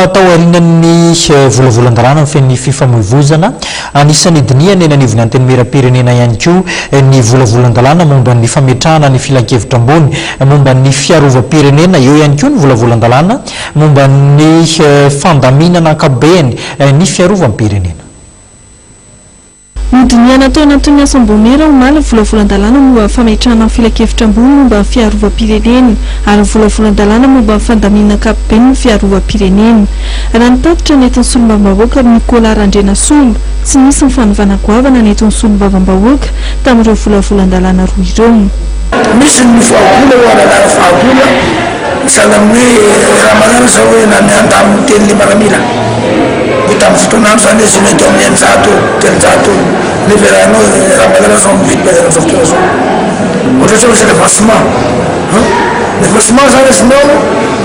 taorinan'ny volavolan-dalàna ny fen'ny fifamoivoizana anisan'ny diniany eny anivony anteny mera-pirenena ihany koa ny volavolan-dalàna momba ny fametrahana ny filan-kevitra ambony momba ny fiarova-pirenena eo ihany koa ny volavolan-dalàna momba ny fandaminana ankabeny ny fiarova-pirenena. Nodiniana tao anatin'ny asambonera omaly volavolan-dalàna momba fametrahana filan-kevitra ambony momba fiarova-pirenena ary volavolan-dalàna momba fandamina ankapobeny ny fiarova-pirenena. Raha nitatitra nentin'ny solombavam-bahoaka Nicolas Randrenasolo tsy nisy mifanovana goavana nentin'ny solombavam-bahoaka tamin'ireo volavolan-dalàna roa ireo. Misy ny fahagola ho ara fahagola sahala amin'ny raha manana zao hoe nanianta amin'ny teny 500 tamin'ny fotoanandro zany izy mety amin'ny 100 leveranao raha manana zao mividy bazana zao fotoana zao ohatratra hoe c'est l'avancement l'avancement zany izinao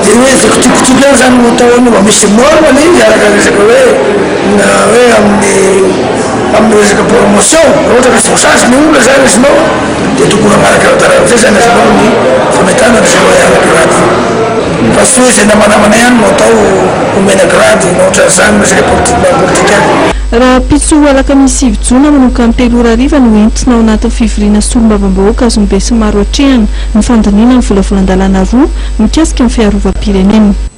dia hoe zakotikotiky any zany atao mba misy norme izy araka resaka hoe amin'ny resaka promotion ohatra ka voasasy ny olona zany izinao dia tokony agnaraka zay zany izinao ny fametana zay hoe aragrady fa sy hoe zay namanamana ihany no atao omena grady na ohatra zany resaka politika any. Raha pitsoa alakamisy 9 jona manomboka amin'ny 3 ora hariva no entina ao anatin'ny fivoriana solombavam-bahoaka Azombe sy maro hatrehana ny fandiniana ny volavolan-dalàna roa mikasika ny fiarova-pirenena.